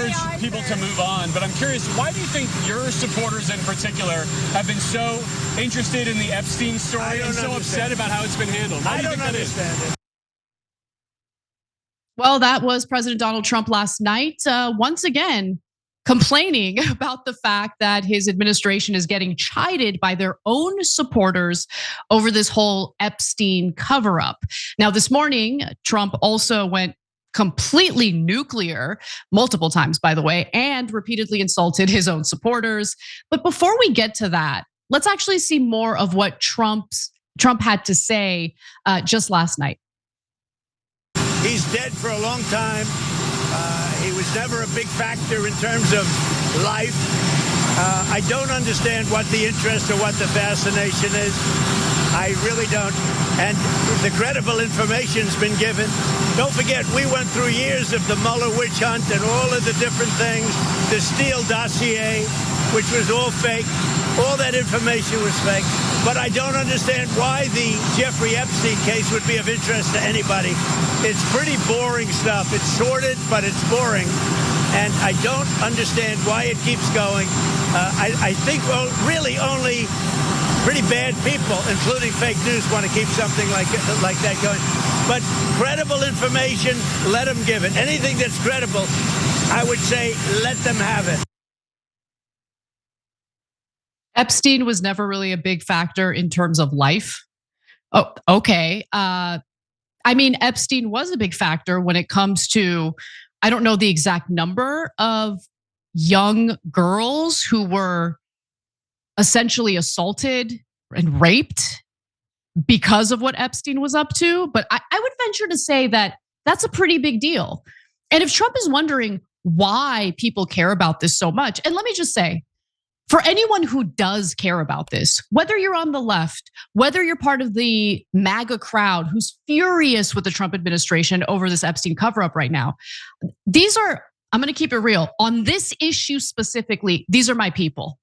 encourage people to move on, but I'm curious, why do you think your supporters in particular have been so interested in the Epstein story and so upset about how it's been handled? Why do you think that is? Well, that was President Donald Trump last night, once again, complaining about the fact that his administration is getting chided by their own supporters over this whole Epstein cover-up. Now, this morning, Trump also went completely nuclear, multiple times, by the way, and repeatedly insulted his own supporters. But before we get to that, let's actually see more of what Trump had to say just last night. He's dead for a long time. He was never a big factor in terms of life. I don't understand what the interest or what the fascination is. I really don't. And the credible information's been given. Don't forget, we went through years of the Mueller witch hunt and all of the different things, the Steele Dossier, which was all fake. All that information was fake. But I don't understand why the Jeffrey Epstein case would be of interest to anybody. It's pretty boring stuff. It's sordid, but it's boring. And I don't understand why it keeps going. I think, well, really only pretty bad people, including fake news, want to keep something like that going. But credible information, let them give it. Anything that's credible, I would say, let them have it. Epstein was never really a big factor in terms of life. Oh, okay. I mean, Epstein was a big factor when it comes to, I don't know the exact number of young girls who were essentially assaulted and raped because of what Epstein was up to. But I would venture to say that that's a pretty big deal. And if Trump is wondering why people care about this so much, and let me just say, for anyone who does care about this, whether you're on the left, whether you're part of the MAGA crowd who's furious with the Trump administration over this Epstein cover-up right now, these are, I'm gonna keep it real, on this issue specifically, these are my people.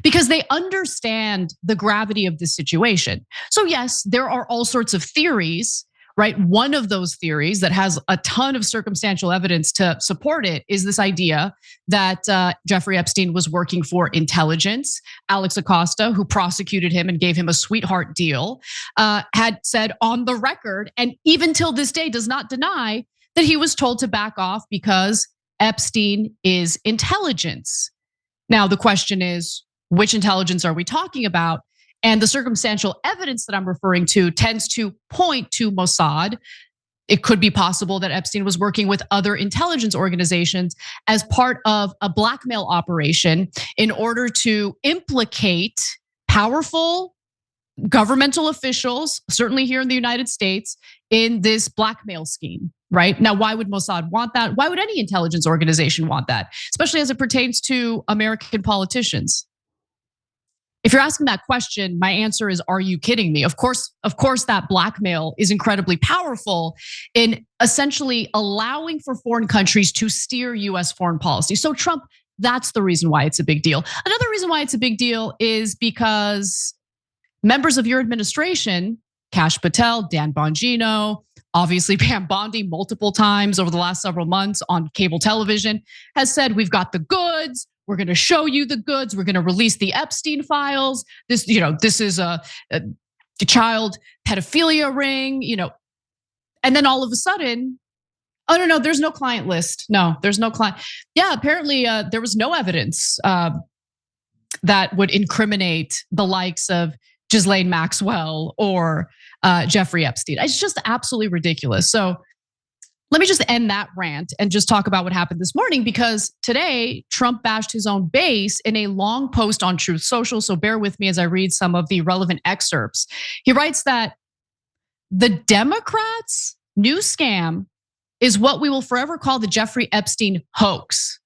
Because they understand the gravity of this situation. So yes, there are all sorts of theories, right? One of those theories that has a ton of circumstantial evidence to support it is this idea that Jeffrey Epstein was working for intelligence. Alex Acosta, who prosecuted him and gave him a sweetheart deal, had said on the record, and even till this day does not deny, that he was told to back off because Epstein is intelligence. Now, the question is, which intelligence are we talking about? And the circumstantial evidence that I'm referring to tends to point to Mossad. It could be possible that Epstein was working with other intelligence organizations as part of a blackmail operation in order to implicate powerful governmental officials, certainly here in the United States, in this blackmail scheme, right? Now, why would Mossad want that? Why would any intelligence organization want that? Especially as it pertains to American politicians. If you're asking that question, my answer is, are you kidding me? Of course, that blackmail is incredibly powerful in essentially allowing for foreign countries to steer US foreign policy. So Trump, that's the reason why it's a big deal. Another reason why it's a big deal is because members of your administration, Kash Patel, Dan Bongino, obviously Pam Bondi multiple times over the last several months on cable television, has said, we've got the goods. We're going to show you the goods. We're going to release the Epstein files. This is a child pedophilia ring, and then all of a sudden, oh no, there's no client list. No, there's no client. Yeah, apparently there was no evidence that would incriminate the likes of Ghislaine Maxwell or Jeffrey Epstein. It's just absolutely ridiculous. So let me just end that rant and just talk about what happened this morning, because today Trump bashed his own base in a long post on Truth Social. So bear with me as I read some of the relevant excerpts. He writes that the Democrats' new scam is what we will forever call the Jeffrey Epstein hoax.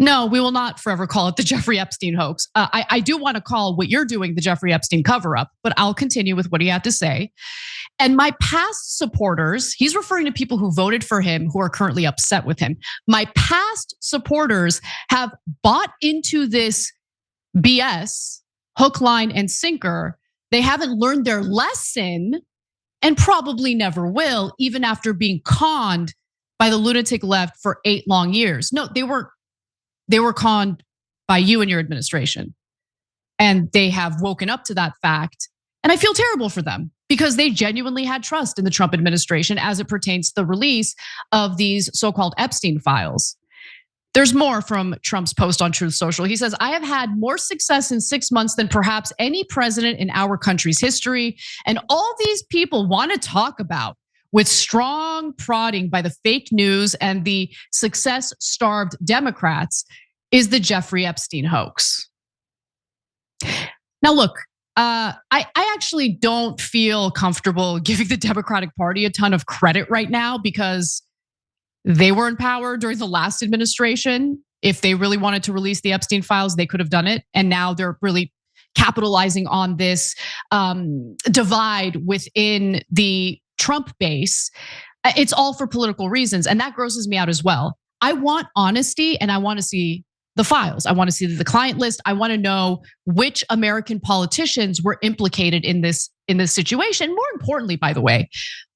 No, we will not forever call it the Jeffrey Epstein hoax. I do want to call what you're doing the Jeffrey Epstein cover up, but I'll continue with what he had to say. And my past supporters, he's referring to people who voted for him who are currently upset with him. My past supporters have bought into this BS, hook, line, and sinker. They haven't learned their lesson and probably never will, even after being conned by the lunatic left for 8 long years. No, they weren't they were conned by you and your administration. And they have woken up to that fact. And I feel terrible for them because they genuinely had trust in the Trump administration as it pertains to the release of these so-called Epstein files. There's more from Trump's post on Truth Social. He says, I have had more success in 6 months than perhaps any president in our country's history. And all these people want to talk about with strong prodding by the fake news and the success-starved Democrats is the Jeffrey Epstein hoax. Now, look, I actually don't feel comfortable giving the Democratic Party a ton of credit right now because they were in power during the last administration. If they really wanted to release the Epstein files, they could have done it. And now they're really capitalizing on this divide within the Trump base. It's all for political reasons. And that grosses me out as well. I want honesty and I want to see the files. I want to see the client list. I want to know which American politicians were implicated in this situation. More importantly, by the way,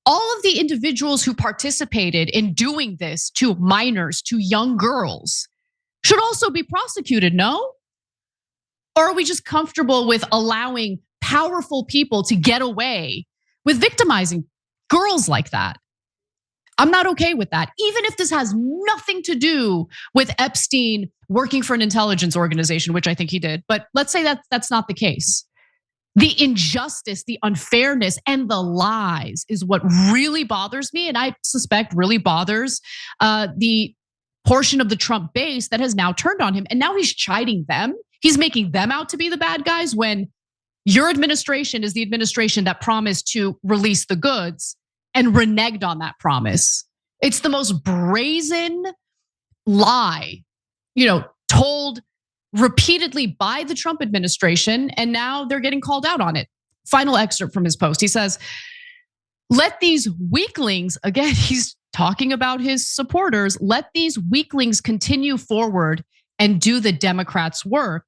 all of the individuals who participated in doing this to minors, to young girls, should also be prosecuted, no? Or are we just comfortable with allowing powerful people to get away with victimizing girls like that? I'm not okay with that, even if this has nothing to do with Epstein working for an intelligence organization, which I think he did. But let's say that that's not the case. The injustice, the unfairness, and the lies is what really bothers me, and I suspect really bothers the portion of the Trump base that has now turned on him. And now he's chiding them. He's making them out to be the bad guys when your administration is the administration that promised to release the goods and reneged on that promise. It's the most brazen lie, told repeatedly by the Trump administration, and now they're getting called out on it. Final excerpt from his post. He says, let these weaklings, again, he's talking about his supporters, let these weaklings continue forward and do the Democrats' work.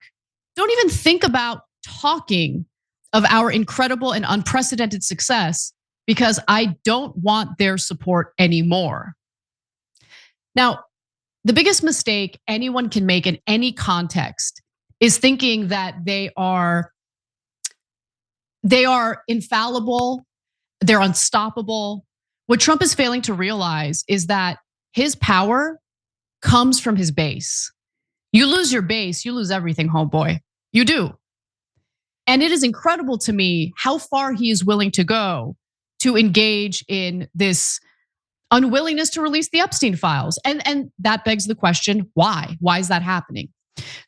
Don't even think about talking of our incredible and unprecedented success because I don't want their support anymore. Now, the biggest mistake anyone can make in any context is thinking that they are infallible, they're unstoppable. What Trump is failing to realize is that his power comes from his base. You lose your base, you lose everything, homeboy. You do. And it is incredible to me how far he is willing to go to engage in this unwillingness to release the Epstein files. And that begs the question, why? Why is that happening?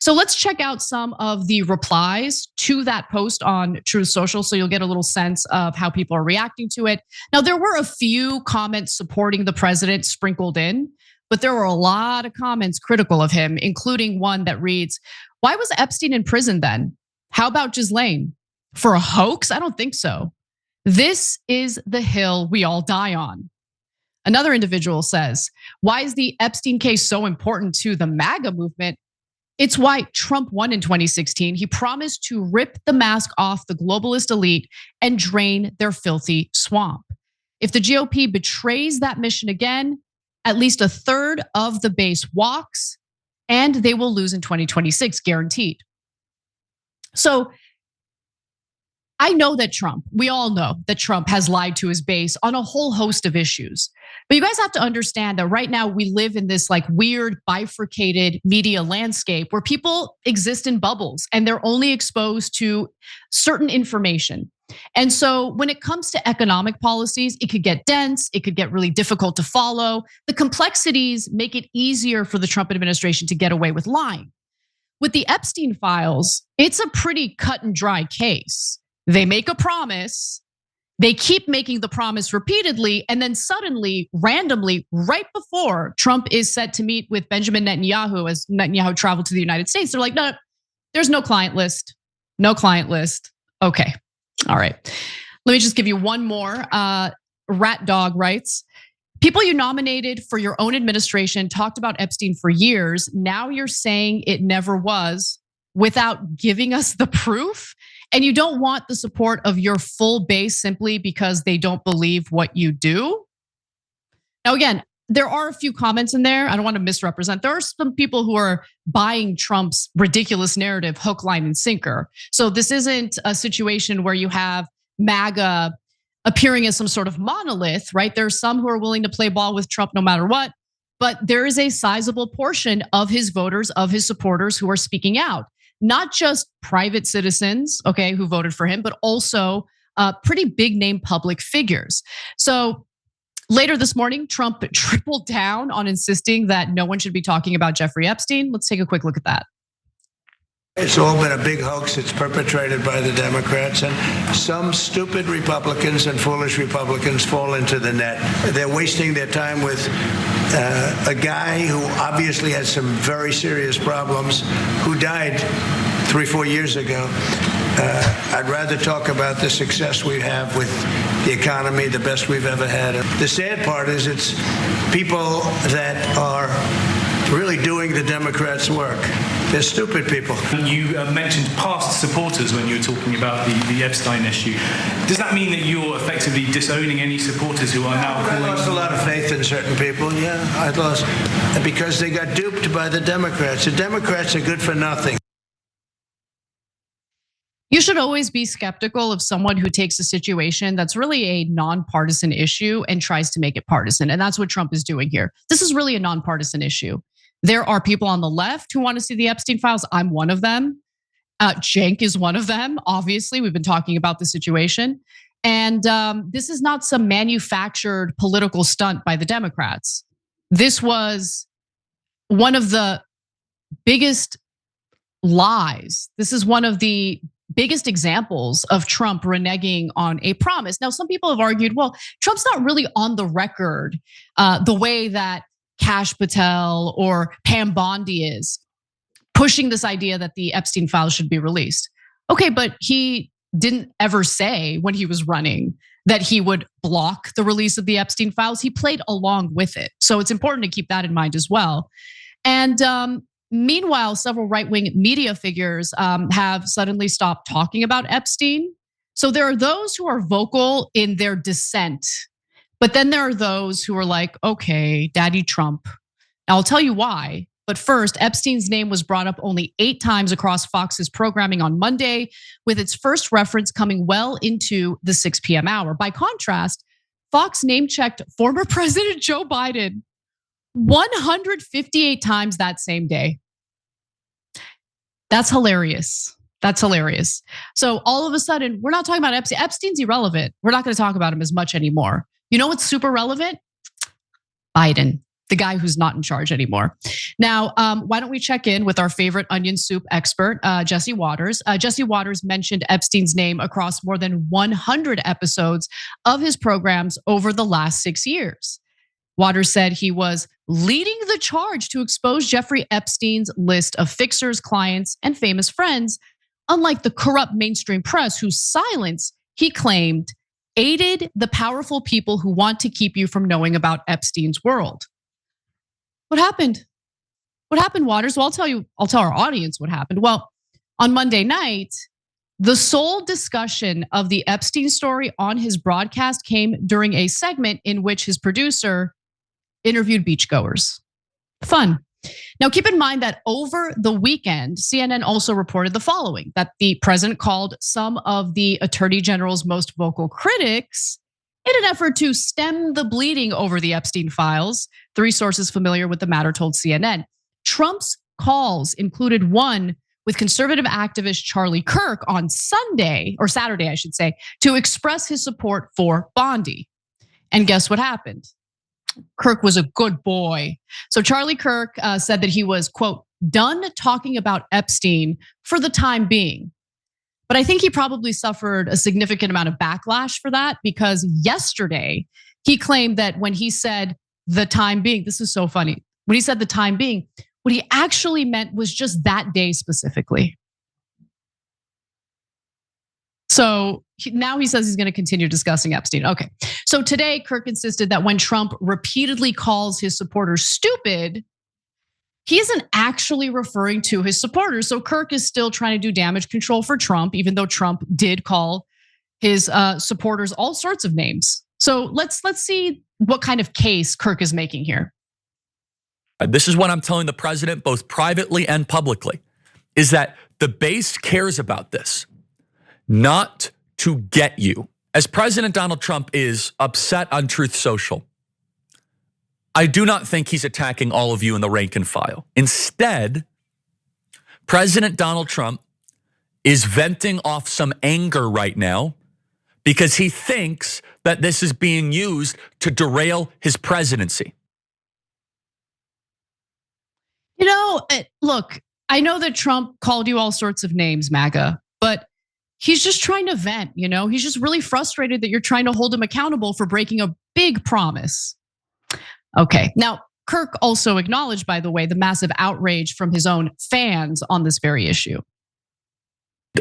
So let's check out some of the replies to that post on Truth Social so you'll get a little sense of how people are reacting to it. Now, there were a few comments supporting the president sprinkled in, but there were a lot of comments critical of him, including one that reads, why was Epstein in prison then? How about Ghislaine? For a hoax? I don't think so. This is the hill we all die on. Another individual says, why is the Epstein case so important to the MAGA movement? It's why Trump won in 2016. He promised to rip the mask off the globalist elite and drain their filthy swamp. If the GOP betrays that mission again, at least a third of the base walks, and they will lose in 2026, guaranteed. So I know that we all know that Trump has lied to his base on a whole host of issues. But you guys have to understand that right now we live in this weird bifurcated media landscape where people exist in bubbles and they're only exposed to certain information. And so when it comes to economic policies, it could get dense, it could get really difficult to follow. The complexities make it easier for the Trump administration to get away with lying. With the Epstein files, it's a pretty cut and dry case. They make a promise, they keep making the promise repeatedly, and then suddenly, randomly, right before Trump is set to meet with Benjamin Netanyahu as Netanyahu traveled to the United States, they're like, no, there's no client list, no client list. Okay, all right. Let me just give you one more. Rat Dog writes, people you nominated for your own administration talked about Epstein for years. Now you're saying it never was without giving us the proof? And you don't want the support of your full base simply because they don't believe what you do? Now, again, there are a few comments in there. I don't want to misrepresent. There are some people who are buying Trump's ridiculous narrative, hook, line, and sinker. So this isn't a situation where you have MAGA appearing as some sort of monolith, right? There's some who are willing to play ball with Trump no matter what, but there is a sizable portion of his voters, of his supporters who are speaking out. Not just private citizens, okay, who voted for him, but also pretty big name public figures. So later this morning, Trump tripled down on insisting that no one should be talking about Jeffrey Epstein. Let's take a quick look at that. It's all been a big hoax. It's perpetrated by the Democrats, and some stupid Republicans and foolish Republicans fall into the net. They're wasting their time with a guy who obviously had some very serious problems, who died 3-4 years ago. I'd rather talk about the success we have with the economy, the best we've ever had. The sad part is it's people that are really doing the Democrats' work. They're stupid people. You mentioned past supporters when you were talking about the Epstein issue. Does that mean that you're effectively disowning any supporters who are now I lost a lot of faith in certain people, yeah. I lost, because they got duped by the Democrats. The Democrats are good for nothing. You should always be skeptical of someone who takes a situation that's really a nonpartisan issue and tries to make it partisan. And that's what Trump is doing here. This is really a nonpartisan issue. There are people on the left who want to see the Epstein files. I'm one of them. Cenk is one of them. Obviously, we've been talking about the situation. And this is not some manufactured political stunt by the Democrats. This was one of the biggest lies. This is one of the biggest examples of Trump reneging on a promise. Now, some people have argued, well, Trump's not really on the record the way that Kash Patel or Pam Bondi is, pushing this idea that the Epstein files should be released. Okay, but he didn't ever say when he was running that he would block the release of the Epstein files. He played along with it. So it's important to keep that in mind as well. And meanwhile, several right-wing media figures have suddenly stopped talking about Epstein. So there are those who are vocal in their dissent, but then there are those who are like, okay, Daddy Trump. Now I'll tell you why. But first, Epstein's name was brought up only 8 times across Fox's programming on Monday, with its first reference coming well into the 6 p.m. hour. By contrast, Fox name-checked former President Joe Biden 158 times that same day. That's hilarious. That's hilarious. So all of a sudden, we're not talking about Epstein. Epstein's irrelevant. We're not going to talk about him as much anymore. You know what's super relevant? Biden, the guy who's not in charge anymore. Now, why don't we check in with our favorite onion soup expert, Jesse Waters. Jesse Waters mentioned Epstein's name across more than 100 episodes of his programs over the last 6 years. Waters said he was leading the charge to expose Jeffrey Epstein's list of fixers, clients, and famous friends, unlike the corrupt mainstream press whose silence, he claimed, aided the powerful people who want to keep you from knowing about Epstein's world. What happened? What happened, Waters? Well, I'll tell our audience what happened. Well, on Monday night, the sole discussion of the Epstein story on his broadcast came during a segment in which his producer interviewed beachgoers. Fun. Now, keep in mind that over the weekend, CNN also reported the following, that the president called some of the attorney general's most vocal critics in an effort to stem the bleeding over the Epstein files. 3 sources familiar with the matter told CNN. Trump's calls included one with conservative activist Charlie Kirk on Sunday, or Saturday, I should say, to express his support for Bondi. And guess what happened? Kirk was a good boy. So Charlie Kirk said that he was, quote, done talking about Epstein for the time being. But I think he probably suffered a significant amount of backlash for that, because yesterday he claimed that when he said the time being, this is so funny. When he said the time being, what he actually meant was just that day specifically. So now he says he's going to continue discussing Epstein. Okay. So today, Kirk insisted that when Trump repeatedly calls his supporters stupid, he isn't actually referring to his supporters. So Kirk is still trying to do damage control for Trump, even though Trump did call his supporters all sorts of names. So let's see what kind of case Kirk is making here. This is what I'm telling the president, both privately and publicly, is that the base cares about this, not to get you. As President Donald Trump is upset on Truth Social, I do not think he's attacking all of you in the rank and file. Instead, President Donald Trump is venting off some anger right now because he thinks that this is being used to derail his presidency. You know, look, I know that Trump called you all sorts of names, MAGA, but he's just trying to vent, you know? He's just really frustrated that you're trying to hold him accountable for breaking a big promise. Okay, now Kirk also acknowledged, by the way, the massive outrage from his own fans on this very issue.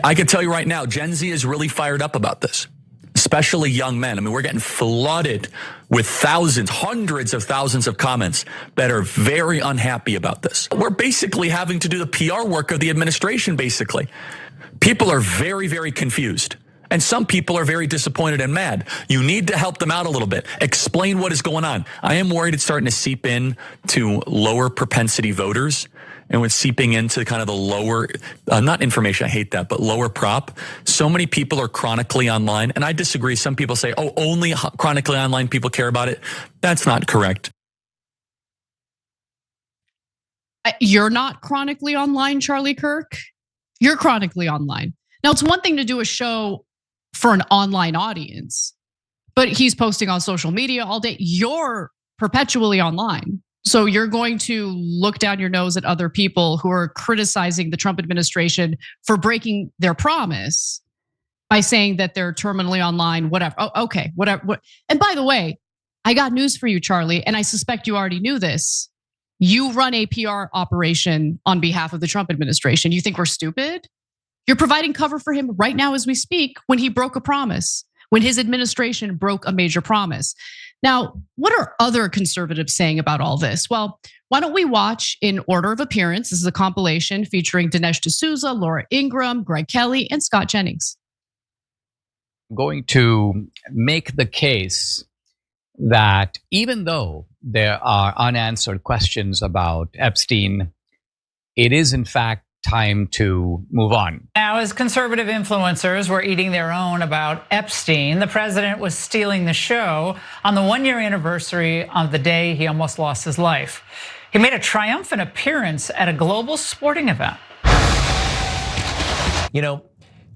I can tell you right now, Gen Z is really fired up about this, especially young men. I mean, we're getting flooded with thousands, hundreds of thousands of comments that are very unhappy about this. We're basically having to do the PR work of the administration, basically. People are very, very confused. And some people are very disappointed and mad. You need to help them out a little bit. Explain what is going on. I am worried it's starting to seep in to lower propensity voters. And with seeping into kind of the lower, not information, I hate that, but lower prop. So many people are chronically online. And I disagree. Some people say, oh, only chronically online people care about it. That's not correct. You're not chronically online, Charlie Kirk. You're chronically online. Now, it's one thing to do a show for an online audience, but he's posting on social media all day. You're perpetually online. So you're going to look down your nose at other people who are criticizing the Trump administration for breaking their promise by saying that they're terminally online, whatever. Oh, okay, whatever. And by the way, I got news for you, Charlie, and I suspect you already knew this. You run a PR operation on behalf of the Trump administration. You think we're stupid? You're providing cover for him right now as we speak when he broke a promise, when his administration broke a major promise. Now, what are other conservatives saying about all this? Well, why don't we watch in order of appearance? This is a compilation featuring Dinesh D'Souza, Laura Ingraham, Greg Kelly, and Scott Jennings. I'm going to make the case that even though there are unanswered questions about Epstein, it is in fact time to move on. Now, as conservative influencers were eating their own about Epstein, the president was stealing the show on the 1-year anniversary of the day he almost lost his life. He made a triumphant appearance at a global sporting event. You know,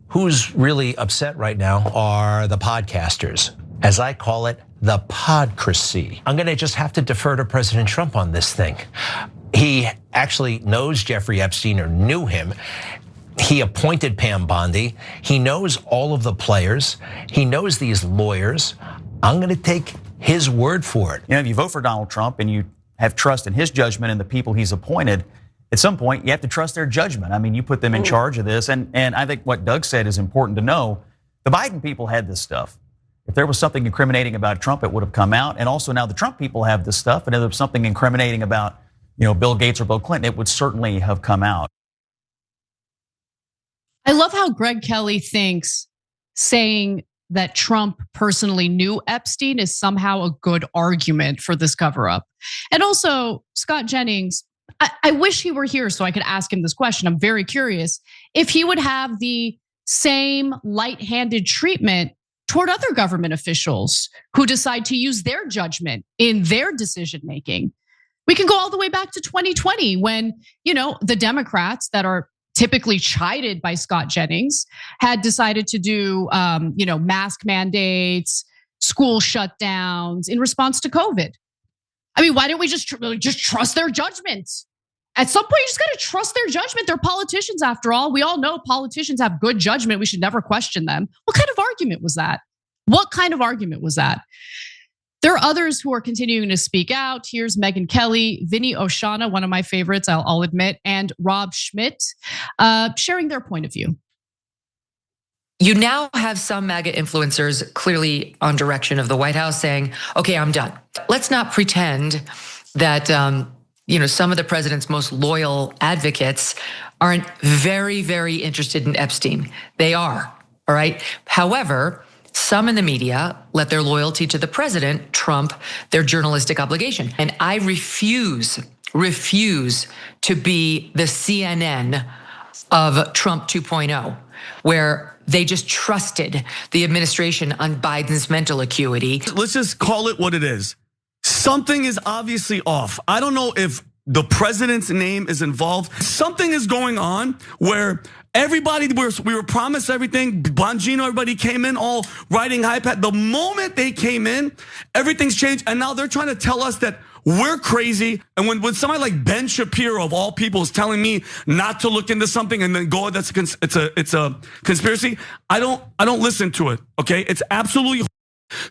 who's really upset right now are the podcasters. As I call it, the podcracy. I'm gonna just have to defer to President Trump on this thing. He actually knows Jeffrey Epstein or knew him. He appointed Pam Bondi. He knows all of the players. He knows these lawyers. I'm gonna take his word for it. You know, if you vote for Donald Trump and you have trust in his judgment and the people he's appointed, at some point you have to trust their judgment. I mean, you put them in charge of this. And I think what Doug said is important to know. The Biden people had this stuff. If there was something incriminating about Trump, it would have come out. And also now the Trump people have this stuff. And if there was something incriminating about, you know, Bill Gates or Bill Clinton, it would certainly have come out. I love how Greg Kelly thinks saying that Trump personally knew Epstein is somehow a good argument for this cover up. And also, Scott Jennings, I wish he were here so I could ask him this question. I'm very curious if he would have the same light-handed treatment toward other government officials who decide to use their judgment in their decision making. We can go all the way back to 2020 when, you know, the Democrats that are typically chided by Scott Jennings had decided to do, mask mandates, school shutdowns in response to COVID. I mean, why don't we just trust their judgment? At some point, you just got to trust their judgment. They're politicians after all. We all know politicians have good judgment. We should never question them. What kind of argument was that? What kind of argument was that? There are others who are continuing to speak out. Here's Megyn Kelly, Vinny Oshana, one of my favorites, I'll admit, and Rob Schmidt sharing their point of view. You now have some MAGA influencers clearly on direction of the White House saying, okay, I'm done. Let's not pretend that some of the president's most loyal advocates aren't very, very interested in Epstein. They are, all right? However, some in the media let their loyalty to the president trump their journalistic obligation. And I refuse to be the CNN of Trump 2.0, where they just trusted the administration on Biden's mental acuity. Let's just call it what it is. Something is obviously off. I don't know if the president's name is involved. Something is going on where everybody, we were promised everything. Bongino, everybody came in all riding iPad. The moment they came in, everything's changed. And now they're trying to tell us that we're crazy. And when somebody like Ben Shapiro of all people is telling me not to look into something and then go, it's a conspiracy, I don't listen to it. Okay, it's absolutely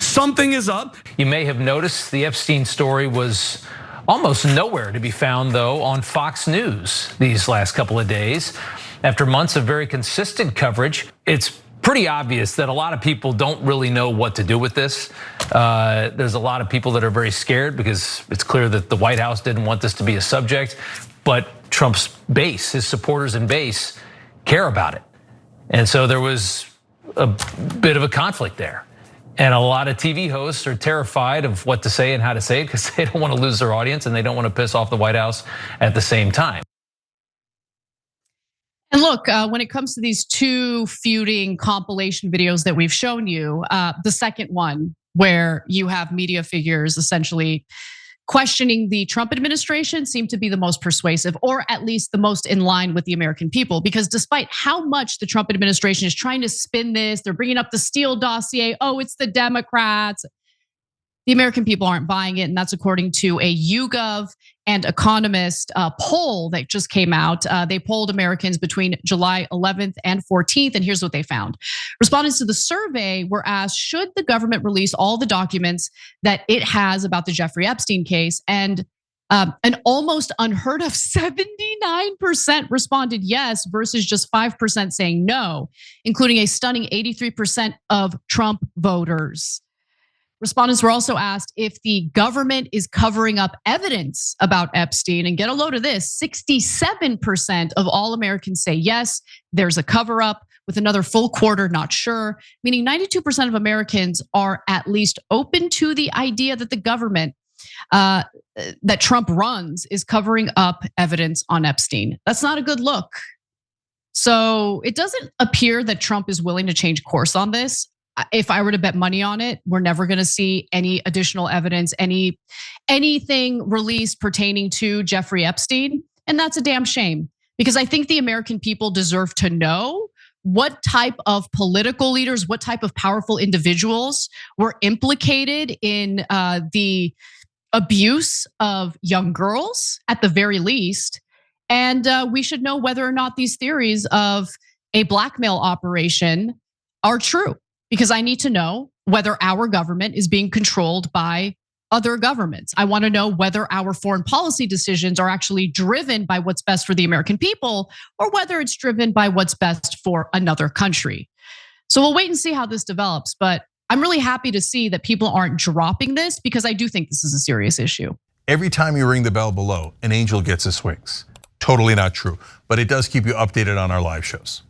something is up. You may have noticed the Epstein story was almost nowhere to be found, though, on Fox News these last couple of days. After months of very consistent coverage, it's pretty obvious that a lot of people don't really know what to do with this. There's a lot of people that are very scared because it's clear that the White House didn't want this to be a subject, but Trump's base, his supporters and base, care about it. And so there was a bit of a conflict there. And a lot of TV hosts are terrified of what to say and how to say it because they don't want to lose their audience and they don't want to piss off the White House at the same time. And look, when it comes to these two feuding compilation videos that we've shown you, the second one where you have media figures essentially questioning the Trump administration seemed to be the most persuasive, or at least the most in line with the American people. Because despite how much the Trump administration is trying to spin this, they're bringing up the Steele Dossier, oh, it's the Democrats. The American people aren't buying it, and that's according to a YouGov and Economist poll that just came out. They polled Americans between July 11th and 14th, and here's what they found. Respondents to the survey were asked, should the government release all the documents that it has about the Jeffrey Epstein case? And an almost unheard of 79% responded yes versus just 5% saying no, including a stunning 83% of Trump voters. Respondents were also asked if the government is covering up evidence about Epstein. And get a load of this, 67% of all Americans say yes, there's a cover up, with another full quarter not sure, meaning 92% of Americans are at least open to the idea that the government that Trump runs is covering up evidence on Epstein. That's not a good look. So it doesn't appear that Trump is willing to change course on this. If I were to bet money on it, we're never going to see any additional evidence, anything released pertaining to Jeffrey Epstein. And that's a damn shame, because I think the American people deserve to know what type of political leaders, what type of powerful individuals were implicated in the abuse of young girls at the very least. And we should know whether or not these theories of a blackmail operation are true. Because I need to know whether our government is being controlled by other governments. I want to know whether our foreign policy decisions are actually driven by what's best for the American people, or whether it's driven by what's best for another country. So we'll wait and see how this develops. But I'm really happy to see that people aren't dropping this, because I do think this is a serious issue. Every time you ring the bell below, an angel gets his wings. Totally not true, but it does keep you updated on our live shows.